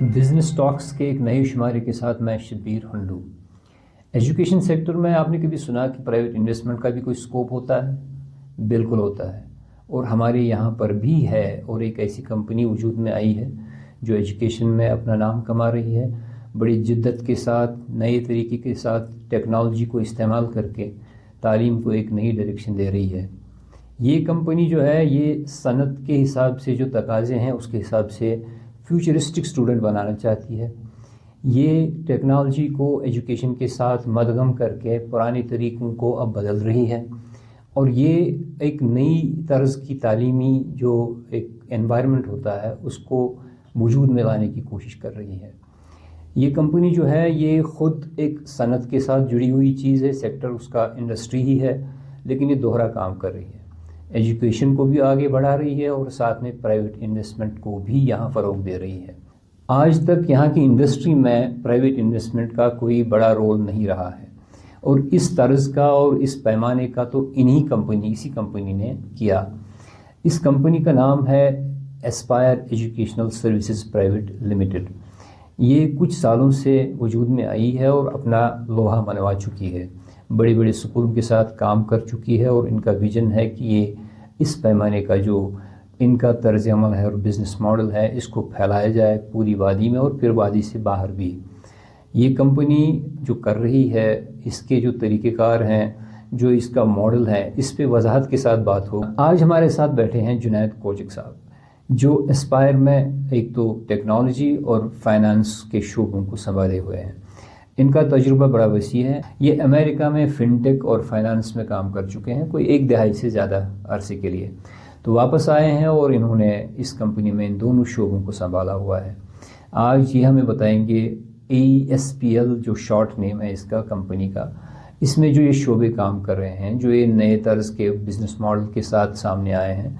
Business talks के एक नए शुमारे के साथ मैं शब्बीर हंडू। एजुकेशन सेक्टर में आपने कभी सुना कि प्राइवेट इन्वेस्टमेंट का भी कोई स्कोप होता है? बिल्कुल होता है, और हमारे यहाँ पर भी है। और एक ऐसी कंपनी वजूद में आई है जो एजुकेशन में अपना नाम कमा रही है, बड़ी जिद्दत के साथ, नए तरीके के साथ, टेक्नोलॉजी को इस्तेमाल करके तालीम को एक नई डायरेक्शन दे रही है। ये कंपनी जो है, ये सनत के हिसाब से जो तकाज़े हैं उसके हिसाब से फ्यूचरिस्टिक स्टूडेंट बनाना चाहती है। ये टेक्नोलॉजी को एजुकेशन के साथ मदगम करके पुराने तरीक़ों को अब बदल रही है, और ये एक नई तर्ज़ की तालीमी जो एक एनवायरनमेंट होता है उसको वजूद में लाने की कोशिश कर रही है। ये कंपनी जो है ये ख़ुद एक सनत के साथ जुड़ी हुई चीज़ है, सेक्टर उसका इंडस्ट्री ही है, लेकिन ये दोहरा काम कर रही है। एजुकेशन को भी आगे बढ़ा रही है और साथ में प्राइवेट इन्वेस्टमेंट को भी यहाँ फ़रोग़ दे रही है। आज तक यहाँ की इंडस्ट्री में प्राइवेट इन्वेस्टमेंट का कोई बड़ा रोल नहीं रहा है, और इस तर्ज का और इस पैमाने का तो इसी कंपनी ने किया। इस कंपनी का नाम है Aspire educational services private limited. ये कुछ सालों से वजूद में आई है और अपना लोहा मनवा चुकी है, बड़े बड़े स्कूलों के साथ काम कर चुकी है, और इनका विज़न है कि ये इस पैमाने का जो इनका तर्ज अमल है और बिज़नेस मॉडल है इसको फैलाया जाए पूरी वादी में और फिर वादी से बाहर भी। ये कंपनी जो कर रही है, इसके जो तरीक़ेकार हैं, जो इसका मॉडल है, इस पे वजाहत के साथ बात हो। आज हमारे साथ बैठे हैं जुनैद कोचक साहब, जो एस्पायर में एक तो टेक्नोलॉजी और फाइनेंस के शोबों को संभाले हुए हैं। इनका तजुर्बा बड़ा वसी है। ये अमेरिका में फ़िनटेक और फाइनेंस में काम कर चुके हैं कोई 1 दहाई से ज़्यादा अरसे के लिए, तो वापस आए हैं और इन्होंने इस कंपनी में इन दोनों शोबों को संभाला हुआ है। आज ये हमें बताएंगे ASPL जो शॉर्ट नेम है इसका कंपनी का, इसमें जो ये शोबे काम कर रहे हैं, जो ये नए तर्ज के बिज़नेस मॉडल के साथ सामने आए हैं,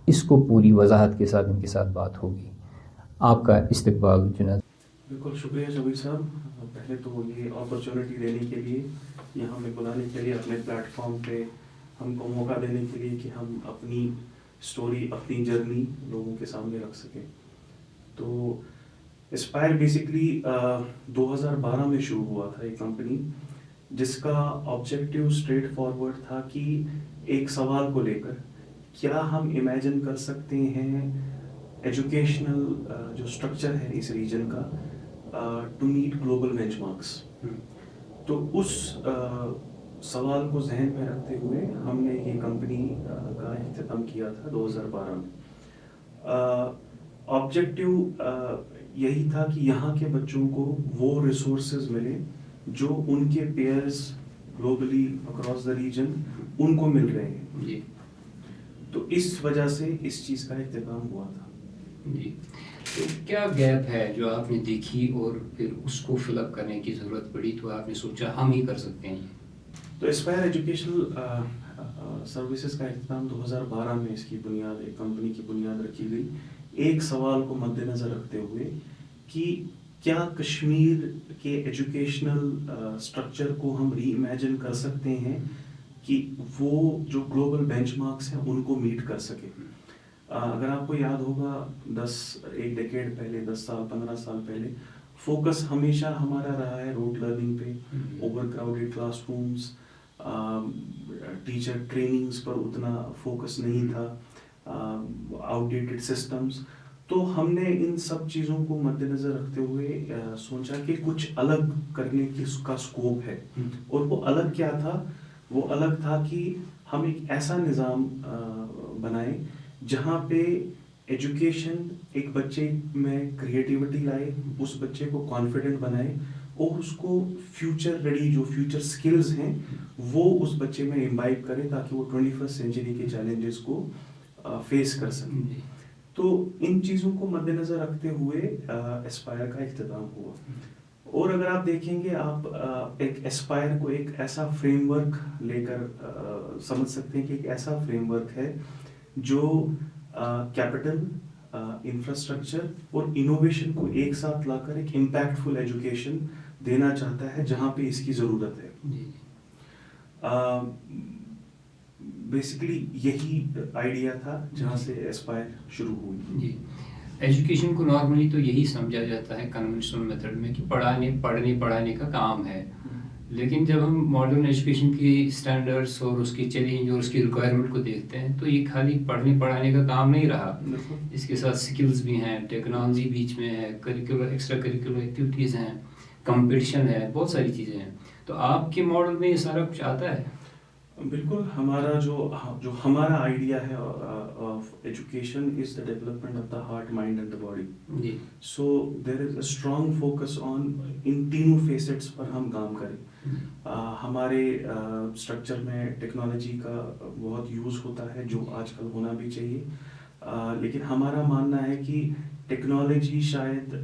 इसको पूरी वजाहत के साथ इनके साथ बात होगी। आपका इस्तकबाल जुनैद। बिल्कुल शुक्रिया शबीर साहब, पहले तो ये अपॉर्चुनिटी देने के लिए, यहाँ हमें बुलाने के लिए, अपने प्लेटफॉर्म पे हमको मौका देने के लिए कि हम अपनी स्टोरी, अपनी जर्नी लोगों के सामने रख सकें। तो एस्पायर बेसिकली 2012 में शुरू हुआ था एक कंपनी, जिसका ऑब्जेक्टिव स्ट्रेट फॉरवर्ड था कि एक सवाल को लेकर, क्या हम इमेजिन कर सकते हैं एजुकेशनल जो स्ट्रक्चर है इस रीजन का टू मीट ग्लोबल बेंचमार्क्स। तो उस सवाल को जहन में रखते हुए हमने ये कंपनी का इख्तिताम किया था 2012 में। ऑब्जेक्टिव यही था कि यहाँ के बच्चों को वो रिसोर्सेज मिले जो उनके peers globally across the region उनको मिल रहे हैं जी। तो इस वजह से इस चीज़ का इख्तिताम हुआ था जी। तो क्या गैप है जो आपने देखी और फिर उसको फिलअप करने की ज़रूरत पड़ी, तो आपने सोचा हम ही कर सकते हैं? तो एस्पायर एजुकेशनल सर्विसेज का इख्तिताम 2012 में इसकी बुनियाद, एक कंपनी की बुनियाद रखी गई, एक सवाल को मद्देनज़र रखते हुए कि क्या कश्मीर के एजुकेशनल स्ट्रक्चर को हम री इमेजिन कर सकते हैं कि वो जो ग्लोबल बेंचमार्क्स हैं उनको मीट कर सके। अगर आपको याद होगा, एक डेकेड पहले, 10 साल 15 साल पहले, फोकस हमेशा हमारा रहा है रोट लर्निंग पे, over crowded classrooms, teacher trainings पर उतना फोकस नहीं था, आउटडेटेड सिस्टम्स। तो हमने इन सब चीज़ों को मद्देनज़र रखते हुए सोचा कि कुछ अलग करने की का स्कोप है। और वो अलग क्या था? वो अलग था कि हम एक ऐसा निज़ाम बनाए जहाँ पे एजुकेशन एक बच्चे में क्रिएटिविटी लाए, उस बच्चे को कॉन्फिडेंट बनाए और उसको फ्यूचर रेडी, जो फ्यूचर स्किल्स हैं वो उस बच्चे में इम्बाइब करे, ताकि वो 21st सेंचुरी के चैलेंजेस को फेस कर सके। तो इन चीज़ों को मद्देनज़र रखते हुए एस्पायर का इख्तिताम हुआ। और अगर आप देखेंगे, आप एक एस्पायर को एक ऐसा फ्रेमवर्क लेकर समझ सकते हैं कि एक ऐसा फ्रेमवर्क है जो कैपिटल, इंफ्रास्ट्रक्चर और इनोवेशन को एक साथ लाकर एक इम्पैक्टफुल एजुकेशन देना चाहता है जहाँ पे इसकी ज़रूरत है। बेसिकली यही आइडिया था जहाँ से एस्पायर शुरू हुई। जी, एजुकेशन को नॉर्मली तो यही समझा जाता है कन्वेंशनल मेथड में कि पढ़ाने का काम है, लेकिन जब हम मॉडर्न एजुकेशन की स्टैंडर्ड्स और उसकी चैलेंज और उसकी रिक्वायरमेंट को देखते हैं तो ये खाली पढ़ने पढ़ाने का काम नहीं रहा, इसके साथ स्किल्स भी हैं, टेक्नोलॉजी बीच में है, करिकुलर एक्स्ट्रा करिकुलर एक्टिविटीज़ हैं, कंपटीशन है, बहुत सारी चीज़ें हैं। तो आपके मॉडल में ये सारा कुछ आता है? बिल्कुल, हमारा जो हमारा आइडिया है of education is the development of the heart, mind and the body. जी। So there is a strong focus on इन तीनों फेसेट्स पर हम काम करें। हमारे स्ट्रक्चर में टेक्नोलॉजी का बहुत यूज़ होता है जो आजकल होना भी चाहिए, लेकिन हमारा मानना है कि टेक्नोलॉजी शायद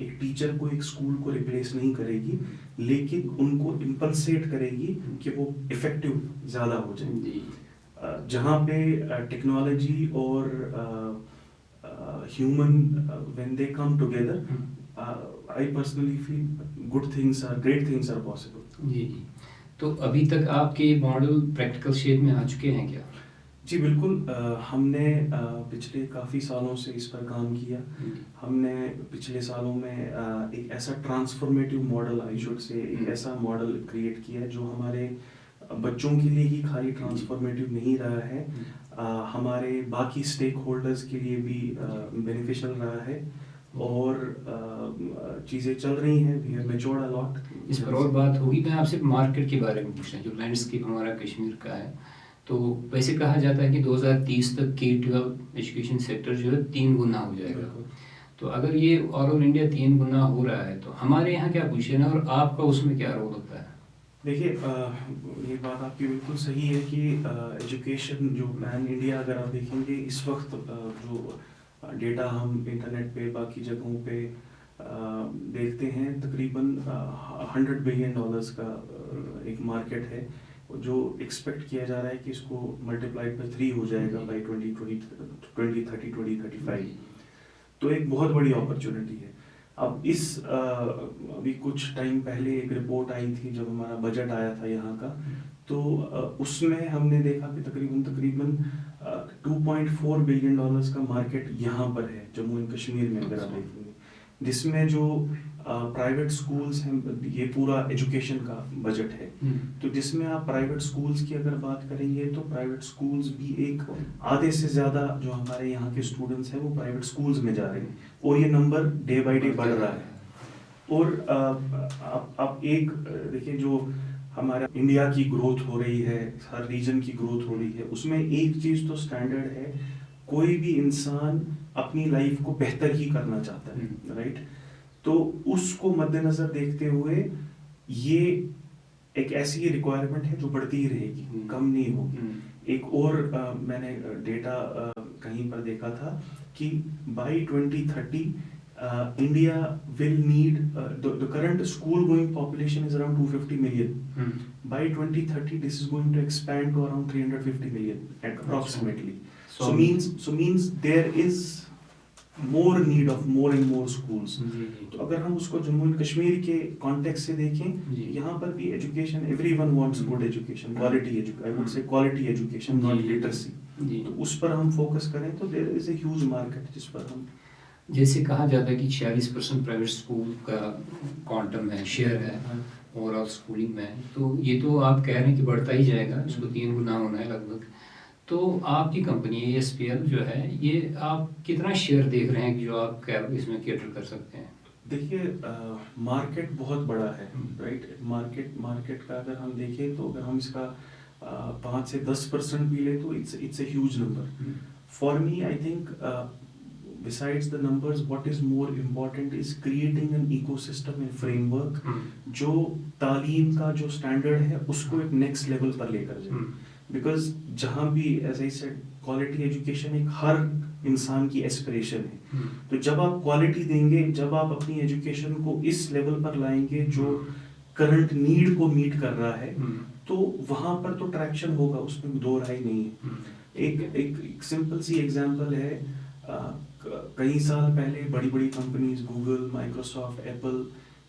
एक टेचर को, एक स्कूल को रिप्लेस नहीं करेगी, लेकिन उनको इम्पल्सेट करेगी कि वो इफेक्टिव ज़्यादा हो जाए। जहाँ पे टेक्नोलॉजी और human when they come together, I personally feel great things are possible. जी जी। तो अभी तक आपके मॉडल प्रैक्टिकल शेप में आ चुके हैं क्या? जी बिल्कुल, हमने पिछले काफ़ी सालों से इस पर काम किया। हमने पिछले सालों में एक ऐसा transformative model, I should say एक ऐसा मॉडल क्रिएट किया है जो हमारे बच्चों के लिए ही खाली ट्रांसफॉर्मेटिव नहीं रहा है, हमारे बाकी स्टेक होल्डर्स के लिए भी बेनिफिशियल रहा है, और चीज़ें चल रही हैं, we have matured a lot. इस पर और बात होगी। मैं आपसे मार्केट के बारे में पूछना, जो लैंडस्केप हमारा कश्मीर का है, तो वैसे कहा जाता है कि 2030 तक K-12 एजुकेशन सेक्टर जो है 3 गुना हो जाएगा। तो अगर ये ऑल इंडिया 3 गुना हो रहा है तो हमारे यहाँ क्या पोजीशन है और आपका उसमें क्या रोल होता है? देखिए, ये बात आपकी बिल्कुल सही है कि एजुकेशन जो पैन इंडिया अगर आप देखेंगे इस वक्त, जो डेटा हम इंटरनेट पे बाकी जगहों पे देखते हैं, तकरीबन $100 बिलियन का एक मार्केट है, जो एक्सपेक्ट किया जा रहा है कि इसको मल्टीप्लाइड बाई 3 हो जाएगा बाई 2030-2035। तो एक बहुत बड़ी अपॉर्चुनिटी है। अब अभी कुछ टाइम पहले एक रिपोर्ट आई थी जब हमारा बजट आया था यहाँ का, तो उसमें हमने देखा कि तकरीबन $2.4 बिलियन का मार्केट यहाँ पर है जम्मू एंड कश्मीर में, अगर आप देखेंगे, जिसमें जो प्राइवेट स्कूल्स हैं, ये पूरा एजुकेशन का बजट है। तो जिसमें आप प्राइवेट स्कूल्स की अगर बात करेंगे तो प्राइवेट स्कूल्स भी एक आधे से ज़्यादा जो हमारे यहाँ के स्टूडेंट्स हैं वो प्राइवेट स्कूल्स में जा रहे हैं, और ये नंबर डे बाय डे बढ़ रहा है। और आप एक देखिए, जो हमारा इंडिया की ग्रोथ हो रही है, हर रीजन की ग्रोथ हो रही है, उसमें एक चीज़ तो स्टैंडर्ड है, कोई भी इंसान अपनी लाइफ को बेहतर ही करना चाहता है, राइट? तो उसको मद्देनजर देखते हुए ये एक ऐसी रिक्वायरमेंट है जो बढ़ती ही रहेगी, कम नहीं होगी। एक और मैंने डेटा कहीं पर देखा था कि bye 2030 India will need the current school going population is around 250 million. By 2030 this is going to expand to around 350 million approximately. So means there is more need of more and more schools. तो अगर हम उसको Jammu and Kashmir के context से देखें, यहाँ पर भी education, everyone wants good education, quality education, I would say quality education, not literacy. तो उस पर हम फोकस करें तो there is a huge market जिस पर हम, जैसे कहा जाता है कि 46% प्राइवेट स्कूल का क्वांटम है, शेयर है ओवरऑल स्कूलिंग में, तो ये तो आप कह रहे हैं कि बढ़ता ही जाएगा, इसको 3 गुना होना है लगभग। तो आपकी कंपनी ASPL जो है, ये आप कितना शेयर देख रहे हैं कि जो आप इसमें कैटर कर सकते हैं? देखिए, मार्केट बहुत बड़ा है, राइट? मार्केट का अगर हम देखें तो अगर हम इसका 5 से 10% भी ले तो it's a huge number. For me, I think besides the numbers, what is more important is creating an ecosystem and framework जो तालीम का जो स्टैंडर्ड है उसको एक नेक्स्ट लेवल पर लेकर जाए। बिकॉज जहाँ भी, as I said, quality education एक हर इंसान की एस्पिरेशन है। तो जब आप क्वालिटी देंगे, जब आप अपनी एजुकेशन को इस लेवल पर लाएंगे जो करंट नीड को मीट कर रहा है, तो वहाँ पर तो ट्रैक्शन होगा, उसमें दो राय नहीं है। एक सिंपल सी एग्जांपल है, कई साल पहले बड़ी बड़ी कंपनीज, गूगल, माइक्रोसॉफ्ट, एप्पल,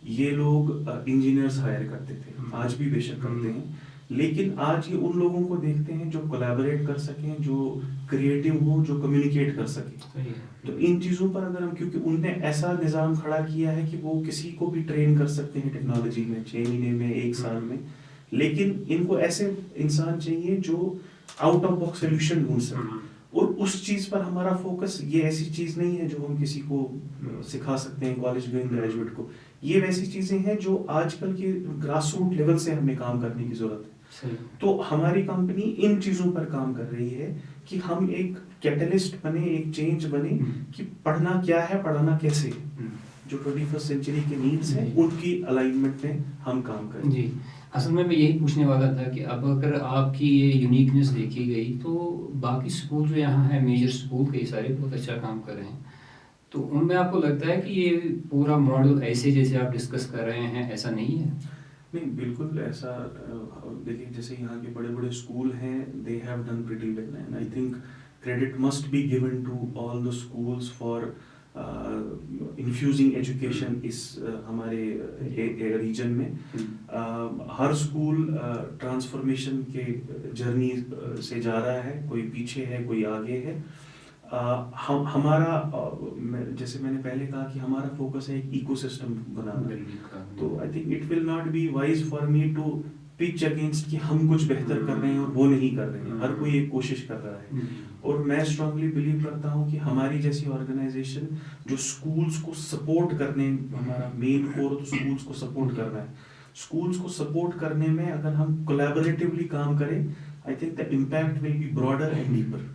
ये लोग इंजीनियर्स हायर करते थे, आज भी बेशक करते हैं, लेकिन आज ये उन लोगों को देखते हैं जो कोलैबोरेट कर सकें, जो क्रिएटिव हो, जो कम्युनिकेट कर सकें। सही है। तो इन चीज़ों पर अगर हम, क्योंकि उनने ऐसा निज़ाम खड़ा किया है कि वो किसी को भी ट्रेन कर सकते हैं टेक्नोलॉजी में 6 महीने में, 1 साल में, लेकिन इनको ऐसे इंसान चाहिए जो आउट ऑफ बॉक्स सोल्यूशन ढूंढ सके। और उस चीज़ पर हमारा फोकस, ये ऐसी चीज़ नहीं है जो हम किसी को सिखा सकते हैं कॉलेज गोइंग ग्रेजुएट को। ये वैसी चीज़ें हैं जो आजकल के ग्रास रूट लेवल से हमें काम करने की ज़रूरत है। सही। तो हमारी कंपनी इन चीज़ों पर काम कर रही है कि हम एक कैटलिस्ट बने, एक चेंज बने कि पढ़ना क्या है, पढ़ाना कैसे है। जो 21st सेंचुरी के नीड्स हैं उनकी अलाइनमेंट में हम काम करें। जी, असल में मैं यही पूछने वाला था कि अब अगर आपकी ये यूनिकनेस देखी गई तो बाकी स्कूल जो यहाँ है, मेजर स्कूल कई सारे बहुत अच्छा काम कर रहे हैं, तो उनमें आपको लगता है कि ये पूरा मॉडल ऐसे जैसे आप डिस्कस कर रहे हैं ऐसा नहीं है? नहीं, बिल्कुल ऐसा। देखिए, जैसे यहाँ के बड़े बड़े स्कूल हैं, they have done pretty well, and I think credit must be given to all the schools for infusing education इस हमारे रीजन में। हर स्कूल ट्रांसफॉर्मेशन के जर्नी से जा रहा है, कोई पीछे है, कोई आगे है। हमारा जैसे मैंने पहले कहा कि हमारा फोकस है एक इकोसिस्टम बनाना। तो I think it will not be wise for me to pitch against कि हम कुछ बेहतर कर रहे हैं और वो नहीं कर रहे हैं। हर कोई एक कोशिश कर रहा है, और मैं स्ट्रांगली बिलीव करता हूँ कि हमारी जैसी ऑर्गेनाइजेशन जो स्कूल्स को सपोर्ट करने, हमारा मेन कोर तो स्कूल्स को सपोर्ट करना है। स्कूल्स को सपोर्ट करने में अगर हम कोलैबोरेटिवली काम करें, आई think the impact will be broader and deeper.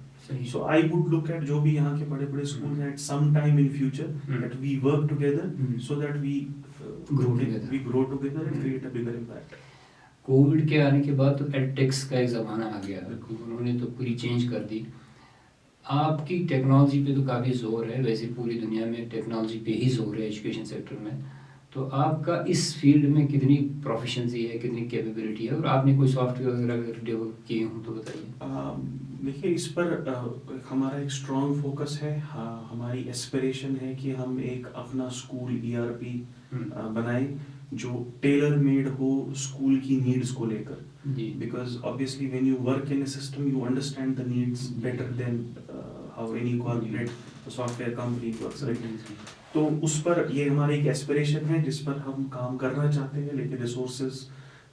So I would look at जो भी यहाँ के बड़े बड़े स्कूल हैं, at some time in future that we work together so that we grow together and create a bigger impact. Covid के आने के बाद तो एडटेक्स का एक ज़माना आ गया, उन्होंने तो पूरी चेंज कर दी। आपकी टेक्नोलॉजी पे तो काफ़ी जोर है, वैसे पूरी दुनिया में टेक्नोलॉजी पे ही जोर है एजुकेशन सेक्टर में, तो आपका इस फील्ड में कितनी प्रोफिशिएंसी है, कितनी कैपेबिलिटी है, और आपने कोई सॉफ्टवेयर वगैरह डेवलप किए हों तो बताइए। देखिए, इस पर हमारा एक स्ट्रॉन्ग फोकस है। हमारी एस्पिरेशन है कि हम एक अपना स्कूल ERP बनाएं जो टेलर मेड हो स्कूल की नीड्स को लेकर। Because obviously when you work in a system you understand the needs better than how any corporate software company works, right. तो उस पर ये हमारी एक एस्पिरेशन है जिस पर हम काम करना चाहते हैं, लेकिन रिसोर्सेज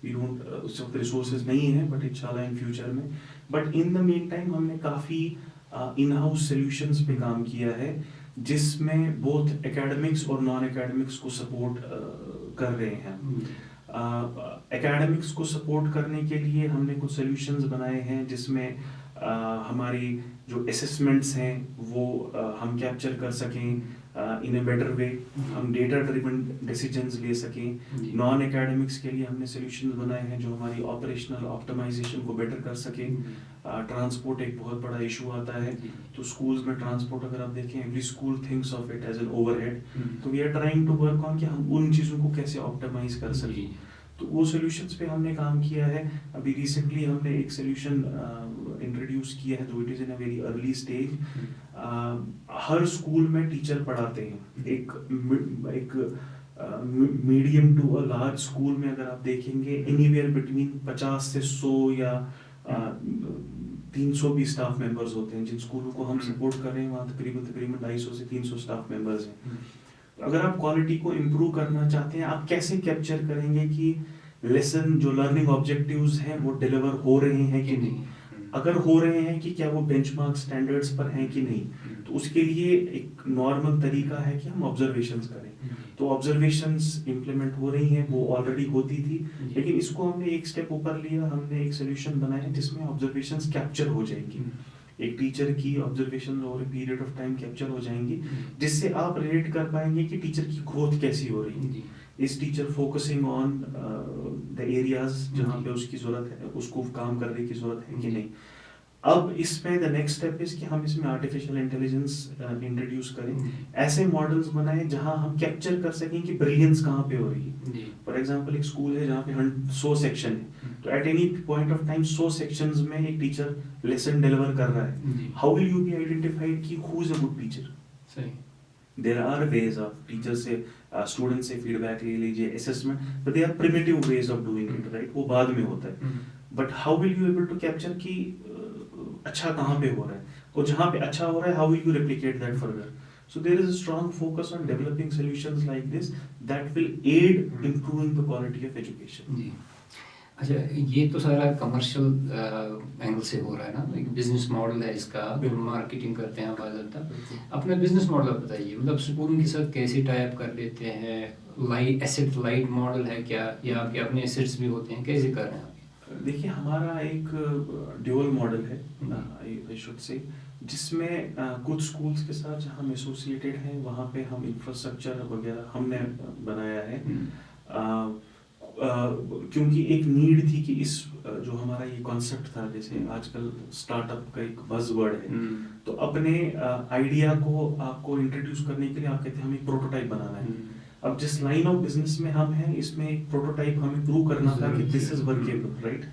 वी डोंट, उस वक्त रिसोर्सेज नहीं है, बट इंशाल्लाह इन फ्यूचर में। But in the mean time हमने काफ़ी इन हाउस सोल्यूशंस पे काम किया है जिसमें बोथ एकेडमिक्स और नॉन एकेडमिक्स को सपोर्ट कर रहे हैं। एकेडमिक्स को सपोर्ट करने के लिए हमने कुछ सोल्यूशंस बनाए हैं जिसमें हमारी जो असेसमेंट्स हैं वो हम कैप्चर कर सकें इन ए बेटर वे, हम डेटा ड्रिवन डिसीजंस ले सकें। नॉन एकेडमिक्स के लिए हमने सोल्यूशंस बनाए हैं जो हमारी ऑपरेशनल ऑप्टिमाइजेशन को बेटर कर सकें। ट्रांसपोर्ट एक बहुत बड़ा इशू आता है, तो स्कूल्स में ट्रांसपोर्ट अगर आप देखें, every school thinks of it as an overhead, तो we are trying to work on कि हम उन चीज़ों को कैसे ऑप्टिमाइज कर सकें। तो वो सॉल्यूशंस पे हमने काम किया है। अभी रिसेंटली हमने एक सॉल्यूशन इंट्रोड्यूस किया है, तो it is in a very early stage. हर स्कूल में टीचर पढ़ाते हैं, एक medium to a large school में अगर आप देखेंगे एनीवेयर बिटवीन 50 से 100 या 300 भी स्टाफ मेंबर्स होते हैं। जिन स्कूलों को हम सपोर्ट कर रहे हैं वहाँ तकरीबन 250 से 300 स्टाफ मेंबर्स हैं। अगर आप क्वालिटी को इम्प्रूव करना चाहते हैं, आप कैसे कैप्चर करेंगे कि लेसन जो लर्निंग ऑब्जेक्टिव्स हैं वो डिलीवर हो रहे हैं कि नहीं, अगर हो रहे हैं कि क्या वो बेंचमार्क स्टैंडर्ड्स पर हैं कि नहीं, तो उसके लिए एक नॉर्मल तरीका है कि हम ऑब्जर्वेशंस करें। तो ऑब्जर्वेशंस इम्प्लीमेंट हो रही हैं, वो ऑलरेडी होती थी, लेकिन इसको हमने एक स्टेप ऊपर लिया। हमने एक सोल्यूशन बनाया जिसमें ऑब्जर्वेशंस कैप्चर हो जाएंगी, एक टीचर की observation over a period of time capture हो जाएंगी, जिससे आप रिलेट कर पाएंगे कि टीचर की ग्रोथ कैसी हो रही है। इस teacher focusing on the areas जहाँ पे उसकी जरूरत है, उसको काम करने की जरूरत है कि नहीं। अब इसमें द नेक्स्ट स्टेप इज कि हम इसमें आर्टिफिशियल इंटेलिजेंस इंट्रोड्यूस करें, ऐसे मॉडल्स बनाएं जहां हम कैप्चर कर सकें कि ब्रिलियंस कहाँ पे हो रही है। फॉर एग्जांपल, एक स्कूल है जहाँ पे 100 सेक्शन है, तो at any point of time 100 sections में एक टीचर लेसन डिलीवर कर रहा है। How will you be identified कि who is a good teacher? सही, there are ways of teacher से स्टूडेंट से फीडबैक ले लीजिए, assessment, but they are primitive ways of doing it, right, वो बाद में होता है। But how will you able to capture कि अच्छा कहाँ पे हो रहा है, और जहाँ पे अच्छा हो रहा है how will you replicate that further. So there is a strong focus on developing solutions like this that will aid improving the quality of education. जी. अच्छा, ये तो सारा कमर्शियल एंगल से हो रहा है ना, एक बिजनेस मॉडल है इसका, मार्केटिंग करते हैं आप. अपना बिजनेस मॉडल आप बताइए, मतलब स्कूल के साथ कैसे टाई अप कर लेते हैं, एसेट लाइट मॉडल है क्या, या आपके अपने एसेट्स भी होते हैं, कैसे कर रहे हैं आप? देखिए, हमारा एक ड्यूअल मॉडल है, आई शुड से, जिसमें कुछ स्कूल्स के साथ जहाँ हम एसोसिएटेड हैं वहाँ पे हम इंफ्रास्ट्रक्चर वगैरह हमने बनाया है. क्योंकि एक नीड थी कि इस जो हमारा ये कॉन्सेप्ट था, जैसे आजकल स्टार्टअप का एक बज़वर्ड है, तो अपने आइडिया को आपको इंट्रोड्यूस करने के लिए आप कहते हैं हमें एक प्रोटोटाइप बनाना है. अब जिस लाइन ऑफ बिजनेस में हम हैं, इसमें एक प्रोटोटाइप हमें प्रूव करना था कि दिस इज वर्केबल, राइट.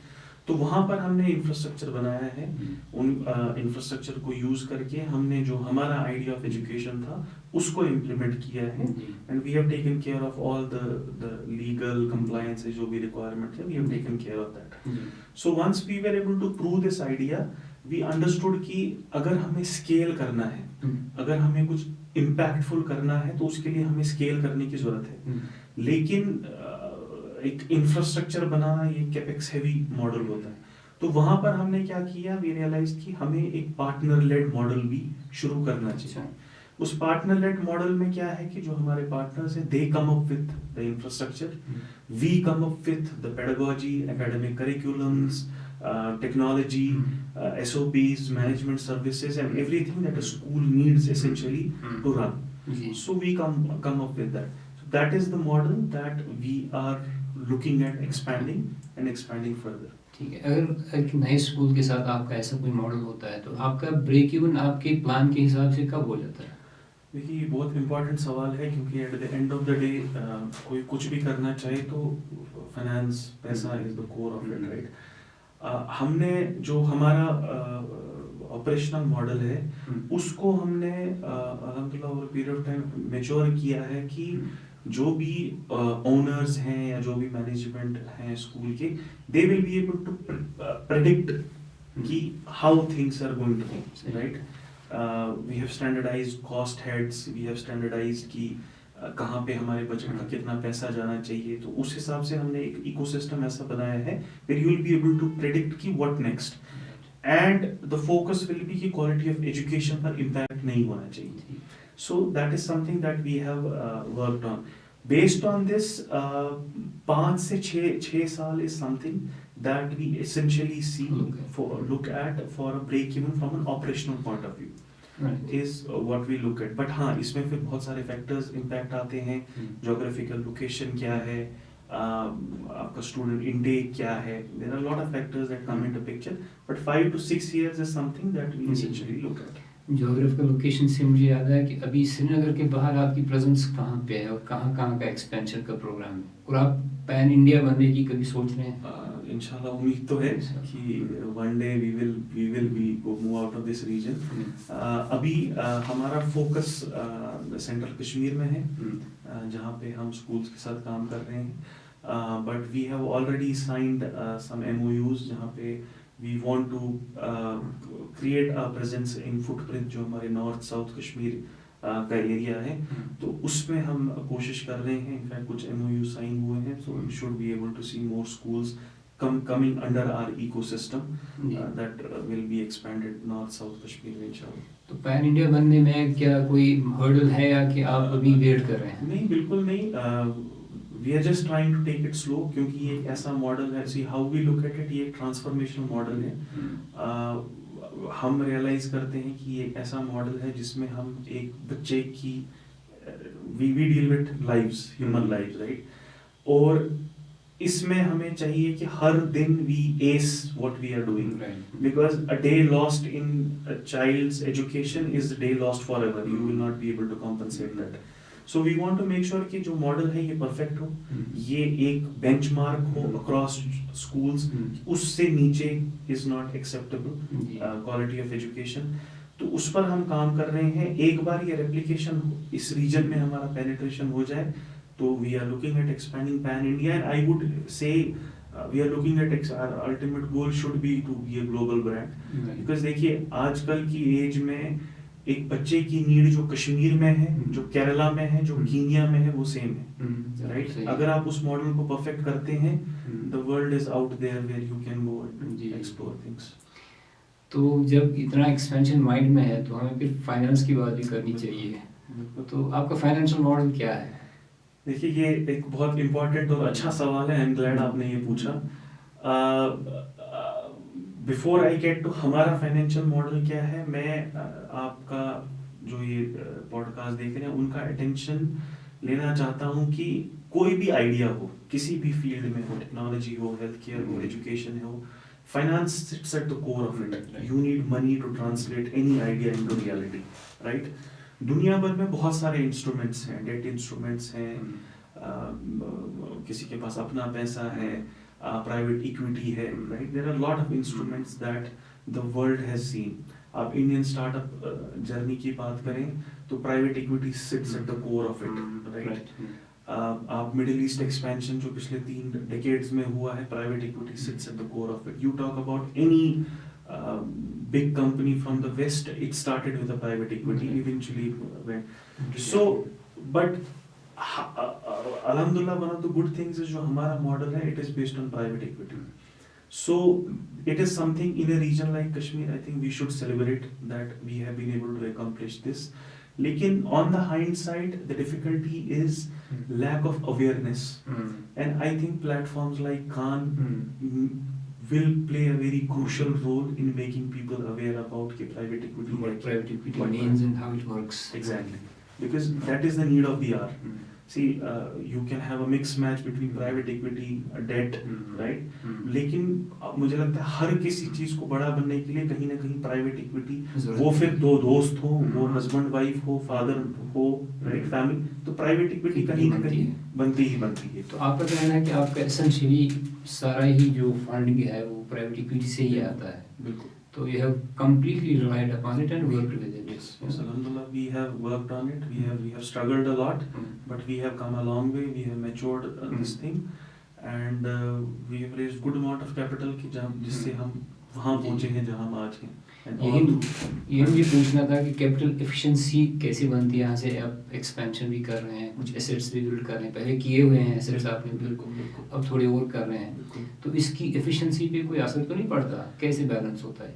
तो वहाँ पर हमने इंफ्रास्ट्रक्चर बनाया है. उन इंफ्रास्ट्रक्चर को यूज करके हमने जो हमारा आइडिया ऑफ एजुकेशन था उसको इम्प्लीमेंट किया है, and we have taken care of all the legal compliance जो भी रिक्वायरमेंट है, we have taken care of that. So once we were able to prove this idea, we understood कि अगर हमें स्केल करना है, अगर हमें कुछ इम्पैक्टफुल करना है, तो उसके लिए हमें स्केल करने की जरूरत है. लेकिन एक इंफ्रास्ट्रक्चर बनाना ये कैपेक्स हेवी मॉडल होता है. तो वहां पर हमने क्या किया, वी रियलाइज कि हमें एक पार्टनर लेड मॉडल भी शुरू करना चाहिए. उस पार्टनर लेड मॉडल में क्या है कि जो हमारे पार्टनर्स हैं, they come up with the infrastructure, we come up with the pedagogy, academic curriculums, technology, SOPs, management services, and everything that a school needs essentially to run. So we come up with that. So that is the model that we are looking at expanding further. ठीक है. अगर एक नए school के साथ आपका ऐसा कोई मॉडल होता है, तो आपका ब्रेक इवन आपके प्लान के हिसाब से कब हो जाता है? देखिए, ये बहुत इम्पोर्टेंट सवाल है, क्योंकि at the end of the day कोई कुछ भी करना चाहे तो फाइनेंस, पैसा is the core of it, right. हमने जो हमारा ऑपरेशनल मॉडल है, उसको हमने अल्हम्दुलिल्लाह over period of time mature किया है कि जो भी ओनर्स हैं या जो भी मैनेजमेंट हैं स्कूल के, they will be able to predict कि how things are going to be, right. We have standardised cost heads, we have standardised कि कहाँ पे हमारे बजट का कितना पैसा जाना चाहिए. तो उस हिसाब से हमने एक इकोसिस्टम ऐसा बनाया है where you will be able to predict कि what next, and the focus will be कि quality of education पर impact नहीं होना चाहिए. So that is something that we have worked on. Based on this, 5 से 6 साल is something that we essentially look at for a break even from an operational point of view. Right. Is what we look at. But हाँ, इसमें फिर बहुत सारे factors impact आते हैं. Geographical location क्या है, आपका स्टूडेंट इनटेक क्या है, there are lot of factors that come into picture, but 5 to 6 years is something that we essentially look at. Geographical location से मुझे याद है कि अभी श्रीनगर के बाहर आपकी प्रेजेंस कहाँ पे है और कहाँ का एक्सपेंशन का प्रोग्राम है, और आप पैन इंडिया बनने की कभी सोच रहे हैं? इंशाल्लाह उम्मीद तो है कि one day we will move out of this region. अभी हमारा फोकस सेंट्रल कश्मीर में है, जहाँ पे हम स्कूल्स के साथ काम कर रहे हैं. But we have already signed some MOUs जहाँ पे we want to create a presence in footprint, जो हमारे नॉर्थ साउथ कश्मीर का एरिया है. तो उसमें हम कोशिश कर रहे हैं. इनफैक्ट कुछ MOU साइन हुए हैं, so we should be able to see more schools coming under our ecosystem that will be expanded north south Kashmir में इंशाल्लाह. तो पैन इंडिया बनने में क्या कोई हर्डल है या कि आप अभी वेट कर रहे हैं? नहीं, बिल्कुल नहीं. We are just trying to take it slow, क्योंकि ये एक ऐसा मॉडल है, see how we look at it, ये एक ट्रांसफॉर्मेशनल मॉडल है. हम रियलाइज करते हैं कि ये एक ऐसा मॉडल है जिसमें हम एक बच्चे की we deal with lives, human lives, right. और इसमें हमें चाहिए कि हर दिन we ace what we are doing, because a day lost in a child's education is a day lost forever. You will not be able to compensate that. So we want to make sure कि जो model है ये perfect हो, ये एक benchmark हो across schools, उससे नीचे is not acceptable quality of education. तो उस पर हम काम कर रहे हैं. एक बार ये रेप्लिकेशन इस रीजन में हमारा पेनिट्रेशन हो जाए, तो we are looking at expanding pan India, and I would say we are looking at our ultimate goal should be to be a global brand. Right. Because देखिए आजकल की एज में एक बच्चे की नीड जो कश्मीर में है, जो केरला में है, जो कीनिया में है, वो सेम है, राइट? अगर आप उस मॉडल को परफेक्ट करते हैं, the world is out there where you can go and explore things. तो जब इतना एक्सपेंशन माइंड में है तो हमें फिर फाइनेंस की बात भी करनी चाहिए. तो आपका फाइनेंशियल मॉडल क्या है? देखिए ये एक बहुत इम्पोर्टेंट और अच्छा सवाल है. आई एम ग्लैड आपने ये पूछा. बिफोर आई गेट टू हमारा फाइनेंशियल मॉडल क्या है, मैं आपका जो ये पॉडकास्ट देख रहे हैं उनका अटेंशन लेना चाहता हूँ कि कोई भी आइडिया हो, किसी भी फील्ड में हो, टेक्नोलॉजी हो, हेल्थ केयर हो, एजुकेशन हो, finance sits at the core of it. You need money to translate any idea into reality, right? दुनिया भर में बहुत सारे इंस्ट्रूमेंट्स हैं, डेट इंस्ट्रूमेंट्स हैं, किसी के पास अपना पैसा है, प्राइवेट इक्विटी है, right? There are lot of instruments that the world has seen. आप इंडियन स्टार्टअप जर्नी की बात करें तो private equity sits at the core of it, right? आप मिडिल ईस्ट एक्सपेंशन जो पिछले 3 डेकेड्स में हुआ है, private equity sits at the core of it. You talk about any big company from the west, it started with a private equity, eventually went. So but alhamdulillah, one of the good things is जो हमारा model है, it is based on private equity. So it is something in a region like Kashmir, I think we should celebrate that we have been able to accomplish this. लेकिन on the hindsight, the difficulty is lack of awareness. And I think platforms like Khan will play a very crucial role in making people aware about private equity. What private equity means and how it works. Exactly. Because that is the need of the hour. See, you can have a mixed match between private equity, debt, right? लेकिन मुझे लगता है हर किसी चीज को बड़ा बनने के लिए कहीं ना कहीं प्राइवेट इक्विटी, वो फिर 2 दोस्त हो, वो हस्बैंड वाइफ हो, फादर हो, राइट, फैमिली, तो प्राइवेट इक्विटी कहीं ना कहीं बनती ही बनती है. तो आपका कहना है कि आपका एसेंशियली सारा ही जो फंडिंग है वो प्राइवेट इक्विटी से ही आता है. बिल्कुल. So you have completely relied upon it and worked with it. Yes, alhamdulillah, we have worked on it. We have struggled a lot, but we have come a long way. We have matured this thing, and we have raised good amount of capital कि जिससे हम वहाँ पहुँचे हैं जहाँ हम आज हैं. यही मुझे पूछना था कि कैपिटल एफिशिएंसी कैसे बनती है. यहाँ से आप एक्सपेंशन भी कर रहे हैं, कुछ एसेट्स भी बिल्ड कर रहे हैं, पहले किए हुए हैं एसेट्स आपने, बिल्कुल अब थोड़े और कर रहे हैं, तो इसकी एफिशिएंसी पे कोई असर तो नहीं पड़ता? कैसे बैलेंस होता है?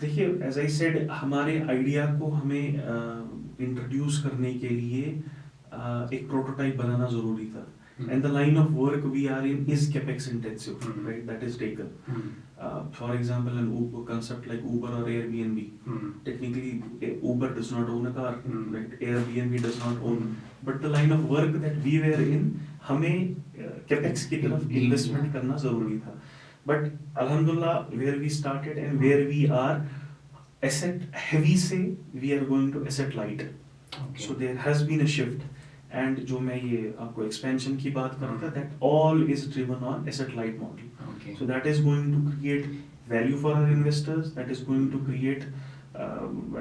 देखिए, एज आई सेड, हमारे आइडिया को हमें इंट्रोड्यूस करने के लिए एक प्रोटोटाइप बनाना जरूरी था. And the line of work we are in is capex intensive, right? That is taken. For example, an Uber concept like Uber or Airbnb. Technically, Uber does not own a car, right? Airbnb does not own. But the line of work that we were in, हमें capex की तरफ investment करना जरूरी था. But alhamdulillah, where we started and where we are, asset heavy से we are going to asset light. Okay. So there has been a shift. And जो मैं ये आपको expansion की बात कर रहा था, that all is driven on asset light model. Okay. So that is going to create value for our investors. That is going to create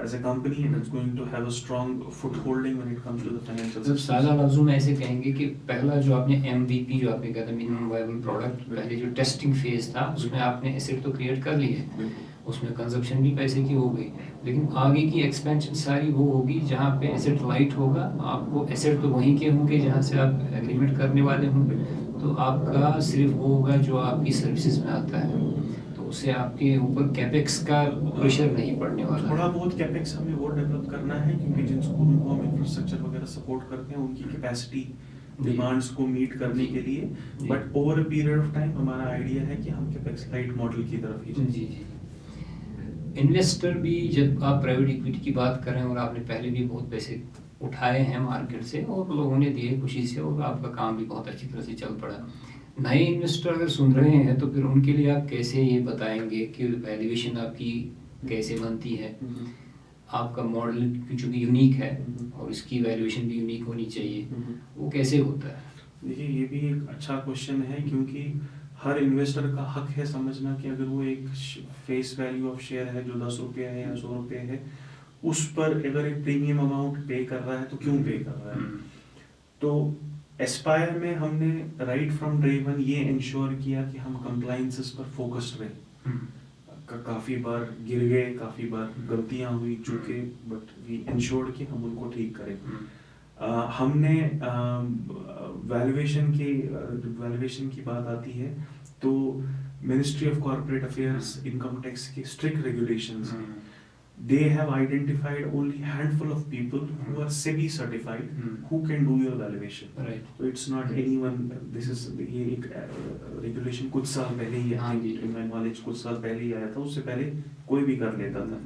as a company, and it's going to have a strong footholding when it comes to the financial system. सादा लफ्ज़ों में ऐसे कहेंगे कि पहला जो आपने MVP जो आपने कहा था मिनिमम वायबल प्रोडक्ट, पहले जो टेस्टिंग फेज था उसमें आपने एसेट तो क्रिएट कर ली है, उसमें कंजप्शन भी पैसे की हो गई, लेकिन आगे की एक्सपेंशन सारी वो होगी जहाँ पे एसेट लाइट होगा. आपको एसेट तो वहीं के होंगे जहाँ से आप एग्रीमेंट करने वाले होंगे, तो आपका सिर्फ वो होगा जो आपकी सर्विसेज में आता है, तो उससे आपके ऊपर कैपेक्स का प्रेशर नहीं पड़ने वाला. थोड़ा बहुत कैपेक्स हमें और डेवलप करना है, क्योंकि जिन स्कूलों को हम इंफ्रास्ट्रक्चर वगैरह सपोर्ट करते हैं उनकी कैपेसिटी डिमांड्स को मीट करने के लिए, but over a period of time हमारा आइडिया है कि हम कैपेक्स लाइट मॉडल की तरफ ही जी. इन्वेस्टर भी, जब आप प्राइवेट इक्विटी की बात कर रहे हैं और आपने पहले भी बहुत पैसे उठाए हैं मार्केट से और लोगों ने दिए खुशी से और आपका काम भी बहुत अच्छी तरह से चल पड़ा, नए इन्वेस्टर अगर सुन रहे हैं तो फिर उनके लिए आप कैसे ये बताएंगे कि वैल्यूएशन आपकी कैसे बनती है? आपका मॉडल चूँकि यूनिक है और इसकी वैल्यूएशन भी यूनिक होनी चाहिए, वो कैसे होता है? देखिए, ये भी एक अच्छा क्वेश्चन है, क्योंकि हर इन्वेस्टर का हक है समझना कि अगर वो एक फेस वैल्यू ऑफ शेयर है जो 10 रुपये है या 100 रुपये है, उस पर अगर एक प्रीमियम अमाउंट पे कर रहा है तो क्यों पे कर रहा है. तो एस्पायर में हमने राइट फ्रॉम डे वन ये इंश्योर किया कि हम कंप्लाइंसेस पर फोकस्ड रहे। काफ़ी बार गिर गए, काफ़ी बार गलतियां हुई, चूके, बट वी इंश्योर्ड कि हम उनको ठीक करें। हमने वैल्यूएशन की बात आती है तो ministry of corporate affairs, income tax के स्ट्रिक्ट रेगुलेशंस हैं। They have identified only handful of people who are SEBI certified who can do your valuation. Right. So it's not anyone. This is ये एक regulation कुछ साल पहले ही हाँ जी। my knowledge कुछ साल पहले ही आया था, उससे पहले कोई भी कर लेता था।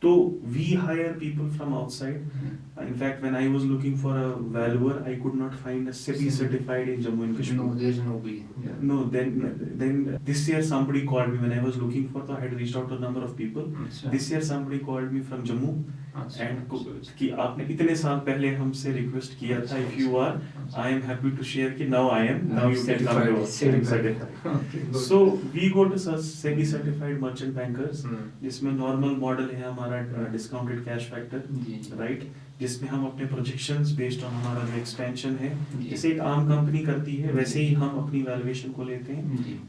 तो we hire people from outside. In fact, when I was looking for a valuer, I could not find a SEBI certified in Jammu and Kashmir. No, there's nobody. Yeah. No, then this year somebody called me when I was looking for the. I had reached out to a number of people. अच्छा। This year somebody called me from Jammu अच्छा। and कि आपने इतने साल पहले हमसे request किया था, if you are, I am happy to share कि now I am, now you can come to us. Certified. Certified. So we go to SEBI certified merchant bankers, जिसमें नॉर्मल मॉडल है हमारा डिस्काउंटेड कैश फैक्टर, राइट, जिसमें हम अपने projections based on हमारा जो expansion है, जैसे एक आम कंपनी करती है वैसे ही हम अपनी वैल्यूएशन को लेते हैं,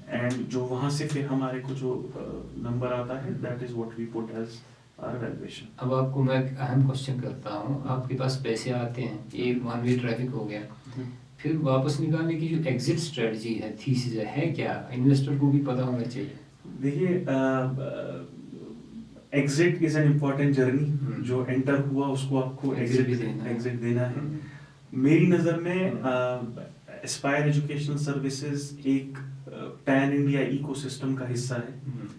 एंड जो वहां से फिर हमारे को जो नंबर आता है, that is what we put as our valuation. अब आपको मैं एक अहम क्वेश्चन करता हूँ, आपके पास पैसे आते हैं, एक वन वे ट्रैफिक हो गया, फिर वापस निकालने की जो एग्जिट स्ट्रेटजी है, थीसिस है क्या, इन्वेस्टर को भी पता होना चाहिए। देखिए, exit is an important journey. जो एंटर हुआ उसको आपको एग्जिट देना है। मेरी नज़र में एस्पायर एजुकेशनल सर्विसेज एक पैन इंडिया इकोसिस्टम का हिस्सा है।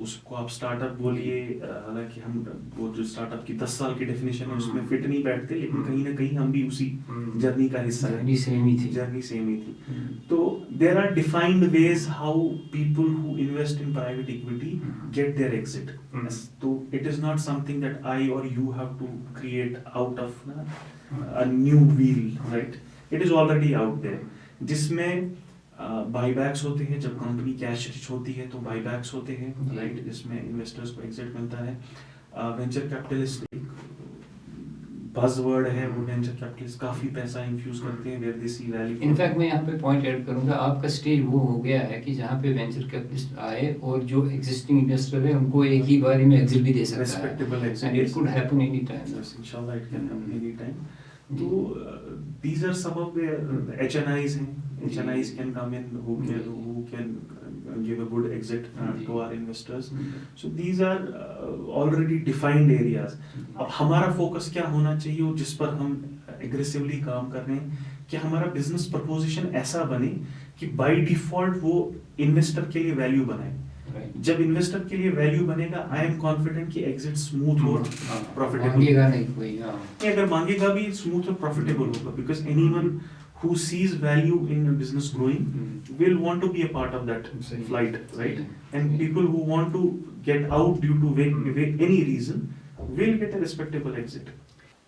उसको आप स्टार्टअप बोलिए, हालांकि हम वो जो स्टार्टअप की 10 साल की डेफिनेशन है उसमें फिट नहीं बैठते, लेकिन कहीं ना कहीं हम भी उसी जर्नी का हिस्सा है। जर्नी सेम ही थी। तो there are defined ways how people who invest in private equity get their exit. तो it is not something that I और you have to create out of a new wheel, right. It is already out there, जिसमें buybacks होते हैं। जब company cash rich होती है तो बाईबैक्स होते हैं, राइट, जिसमें इन्वेस्टर्स को एग्जिट मिलता है। वेंचर कैपिटलिस्ट एक बज़वर्ड है, वो वेंचर कैपिटलिस्ट काफी पैसा इन्फ्यूज करते हैं where they see value. In fact मैं यहाँ पे पॉइंट ऐड करूँगा, आपका स्टेज वो हो गया है कि जहाँ पे वेंचर कैपिटलिस्ट आए और जो एग्जिस्टिंग इन्वेस्टर है उनको एक ही बारी में एग्जिट भी दे सकता है। Respectable exit. And it could happen any time. Yes, inshallah it can happen any time. So these are some of the HNIs हैं. HNIs can come in who can give a good exit to our investors. So these are already defined areas. अब हमारा focus क्या होना चाहिए और जिस पर हम aggressively काम कर रहे हैं कि हमारा बिजनेस प्रपोजिशन ऐसा बने कि बाय डिफॉल्ट वो इन्वेस्टर के लिए वैल्यू बनाए। जब इन्वेस्टर के लिए वैल्यू बनेगा, आई एम कॉन्फिडेंट कि एग्जिट स्मूथ और प्रॉफिटेबल मांगेगा नहीं कोई। अगर मांगेगा भी स्मूथ और प्रॉफिटेबल होगा, because anyone who sees value in a business growing will want to be a part of that flight, right? And people who want to get out due to any reason will get a respectable exit.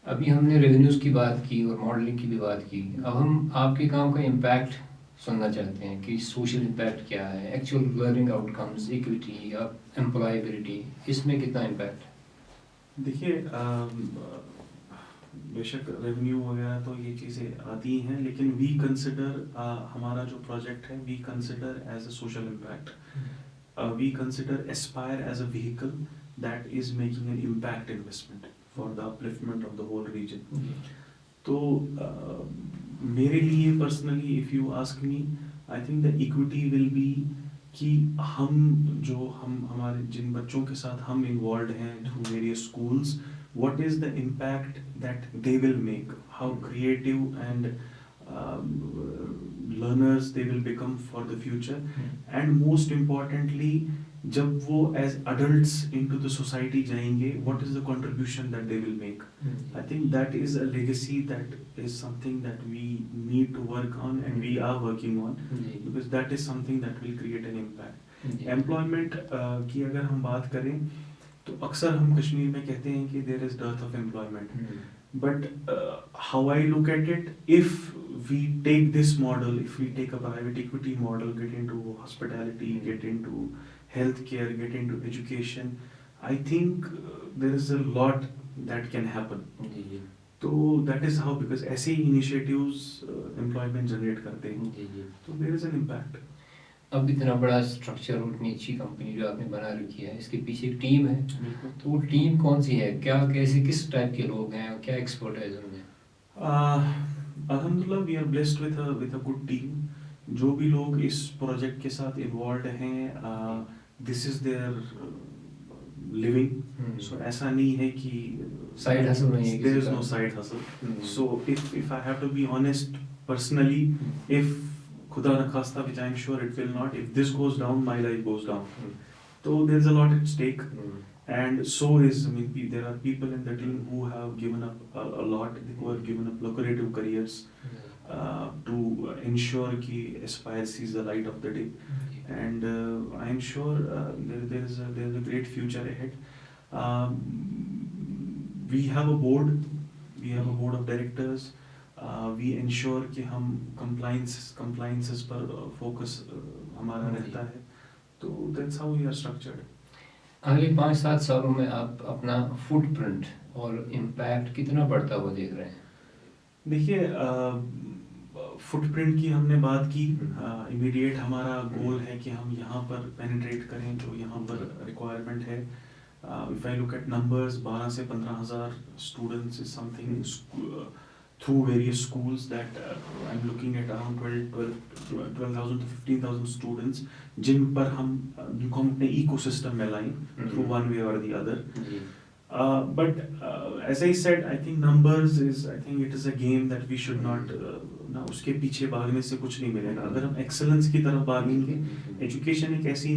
अभी हमने revenues की बात की और modelling की भी बात की, अब हम आपके काम का इम्पैक्ट सुनना चाहते हैं कि सोशल इम्पैक्ट क्या है, एक्चुअल लर्निंग आउटकम्स, इक्विटी या एम्प्लॉयबिलिटी, इसमें कितना इम्पैक्ट। देखिए, बेशक रेवेन्यू वगैरह तो ये चीज़ें आती हैं, लेकिन वी कंसिडर हमारा जो प्रोजेक्ट है, we consider as a social impact. We consider Aspire as a vehicle that is making an impact investment for the upliftment of the whole region. तो मेरे लिए personally, if you ask me, I think the equity will be कि हम हमारे जिन बच्चों के साथ हम इन्वॉल्व हैं through various schools, what is the impact that they will make, how creative and learners they will become for the future, and most importantly जब वो as adults into the society जाएंगे, what is the contribution that they will make. I think that is a legacy, that is something that we need to work on and we are working on, because that is something that will create an impact. Employment की अगर हम बात करें तो अक्सर हम कश्मीर में कहते हैं कि there is dearth of employment, but how I look at it, if we take this model, if we take a private equity model, get into hospitality, get into health care, get into education, I think there is a lot that can happen. तो that is how, because ऐसे ही initiatives employment generate करते हैं, जी जी। तो there is an impact. अब इतना बड़ा स्ट्रक्चर और इतनी अच्छी कंपनी जो आपने बना रखी है, इसके पीछे एक टीम है, तो वो टीम कौन सी है, क्या कैसे किस टाइप के लोग हैं और क्या एक्सपर्टाइज उनमें? अल्हम्दुलिल्लाह we are blessed with a good team. जो भी लोग इस प्रोजेक्ट के साथ इन्वॉल्व हैं, this is their living. So ऐसा नहीं है कि Side hustle नहीं है देयर किसी इज का। No side hustle. Hmm. So if I have to be honest personally, if खुदा न खास्ता, which I'm sure it will not, if this goes down, my life goes down. So there's a lot at stake, and so is, I mean, there are people in the team who have given up a lot, who have given up lucrative careers to ensure कि Aspire sees the light of the day, and I'm sure there is a great future ahead. Um, we have a board of directors. We ensure कि हम compliances पर focus हमारा रहता है, तो that's how we are structured. अगले 5-7 सालों में आप अपना फुटप्रिंट और इम्पैक्ट कितना बढ़ता हुआ देख रहे हैं? देखिए, फुटप्रिंट की हमने बात की। इमीडिएट हमारा गोल है कि हम यहाँ पर पेनिट्रेट करें जो यहाँ पर रिक्वायरमेंट है। If I look eight numbers, 12 से 15,000 students is something through various schools that I'm looking at around 12,000 to 15,000 students जिन पर जिनको हम अपने ecosystem में लाएं through one way or the other. But as I said, I think numbers is, I think it is a game that we should not ना उसके पीछे भागने से कुछ नहीं मिलेगा। अगर हम excellence की तरफ भागेंगे, education एक ऐसी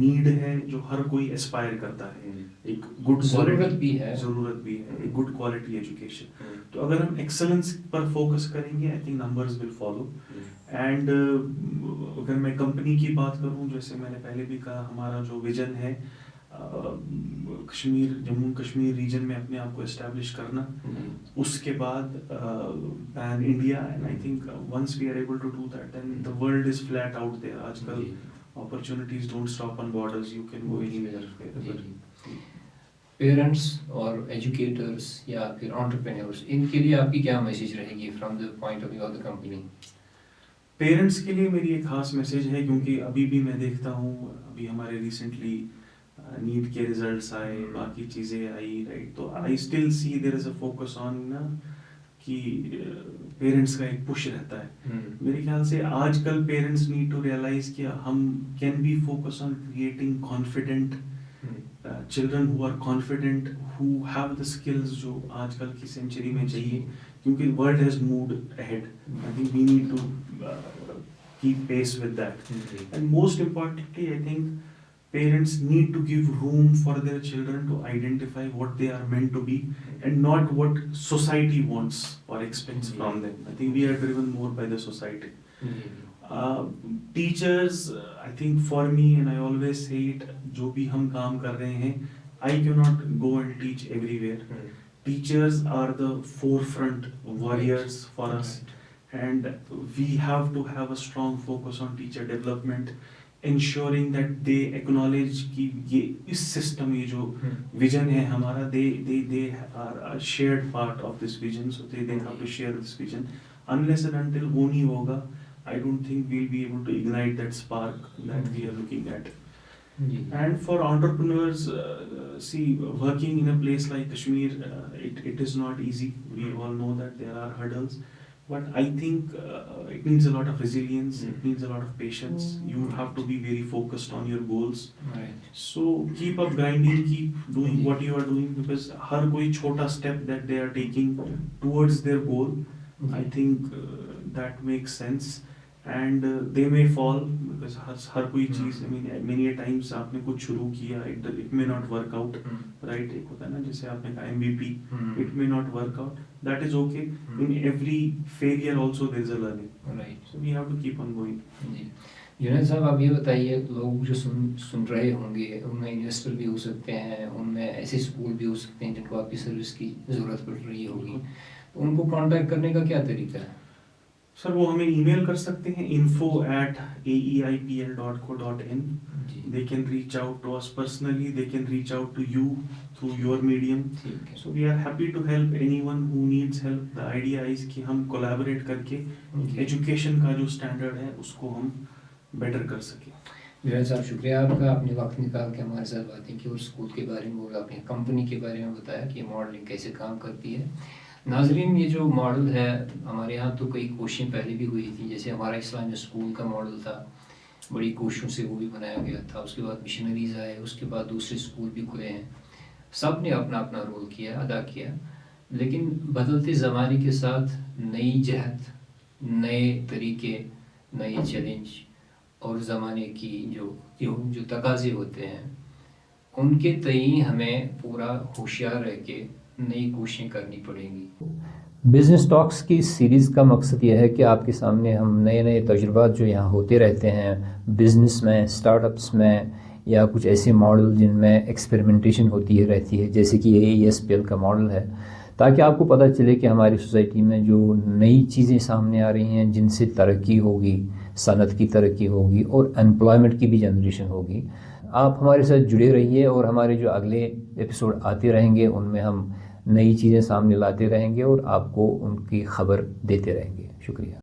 need है जो हर कोई aspire करता है, एक good quality, ज़रूरत भी है एक good quality education। तो अगर हम excellence पर focus करेंगे, I think numbers will follow। And अगर मैं कंपनी की बात करूं, जैसे मैंने पहले भी कहा, हमारा जो विजन है जम्मू कश्मीर रीजन में अपने आप को एस्टैब्लिश करना, उसके बाद pan India, and I think once we are able to do that, then the world is flat out there. आजकल opportunities don't stop on borders, you can go anywhere. Parents और educators या फिर entrepreneurs, इनके लिए आपकी क्या message रहेगी from the point of view of the company? Parents के लिए मेरी एक खास मैसेज है, क्योंकि अभी भी मैं देखता हूँ, अभी हमारे रिसेंटली नीट के रिजल्ट्स आए, बाकी चीज़ें आई, राइट, तो I still see there is a focus on ना कि पेरेंट्स का एक पुश रहता है। मेरे ख्याल से आजकल पेरेंट्स नीड टू रियलाइज कि हम can be focus on creating confident children who are confident, who have the skills जो आजकल की सेंचुरी में चाहिए, क्योंकि world has moved ahead. I think we need to keep pace with that, and most importantly I think parents need to give room for their children to identify what they are meant to be and not what society wants or expects from them. I think we are driven more by the society. Teachers, I think for me, and I always say it, जो भी हम काम कर रहे हैं, I cannot go and teach everywhere. Teachers are the forefront warriors for us, and we have to have a strong focus on teacher development, ensuring that they acknowledge कि ये इस system, ये जो vision है हमारा, they are a shared part of this vision, so they have to share this vision. Unless and until वो नहीं होगा, I don't think we'll be able to ignite that spark that we are looking at. And for entrepreneurs, see, working in a place like Kashmir, it is not easy. We all know that there are hurdles. But I think it needs a lot of resilience, it needs a lot of patience. You have to be very focused on your goals. Right. So keep up grinding, keep doing what you are doing, because हर कोई छोटा step that they are taking towards their goal, I think that makes sense. And they may fall, because हर कोई चीज़, I mean, many a times आपने कुछ शुरू किया, it may not work out, right? एक होता है ना, जैसे आपने कहा MVP, it may not work out. That is okay. In every failure also there is a learning. Right. So we have to keep on going. जी, जुनैद साहब, आप ये बताइए, लोग जो सुन रहे होंगे, उनमें इन्वेस्टर भी हो सकते हैं, उनमें ऐसे स्कूल भी हो सकते हैं जिनको आपकी सर्विस की ज़रूरत पड़ रही होगी, तो उनको कांटेक्ट करने का क्या तरीका है? सर वो हमें ईमेल कर सकते हैं info@aeipl.co.in. Ji They can reach out to us personally, they can reach out to you through your medium. ठीक है So we are happy to help anyone who needs help. The idea is कि हम collaborate करके Okay. education का जो standard है उसको हम better कर सकें. विवेक साहब शुक्रिया आपका, आपने वक्त निकाल के हमारे साथ बातें की और स्कूल के बारे में बोला, अपनी कंपनी के बारे में बताया कि मॉडलिंग कैसे काम करती है। नाजरीन, ये जो मॉडल है हमारे यहाँ तो कई कोशिशें पहले भी हुई थी, जैसे हमारा इस्लामिया स्कूल का मॉडल था, बड़ी कोशिशों से वो भी बनाया गया था। उसके बाद मिशनरीज आए, उसके बाद दूसरे स्कूल भी खुले हैं, सब ने अपना अपना रोल किया, अदा किया। लेकिन बदलते ज़माने के साथ नई जहत, नए तरीके, नए चैलेंज और ज़माने की जो तकाज़े होते हैं उनके तई हमें पूरा होशियार रह के नई कोशिशें करनी पड़ेंगी। बिज़नेस टॉक्स की सीरीज़ का मकसद यह है कि आपके सामने हम नए नए तजुर्बात जो यहाँ होते रहते हैं बिज़नेस में, स्टार्टअप्स में, या कुछ ऐसे मॉडल जिनमें एक्सपेरिमेंटेशन होती है रहती है, जैसे कि AESPL का मॉडल है, ताकि आपको पता चले कि हमारी सोसाइटी में जो नई चीज़ें सामने आ रही हैं जिनसे तरक्की होगी, सनत की तरक्की होगी और एम्प्लॉयमेंट की भी जनरेशन होगी। आप हमारे साथ जुड़े रहिए और हमारे जो अगले एपिसोड आते रहेंगे उनमें हम नई चीज़ें सामने लाते रहेंगे और आपको उनकी खबर देते रहेंगे। शुक्रिया।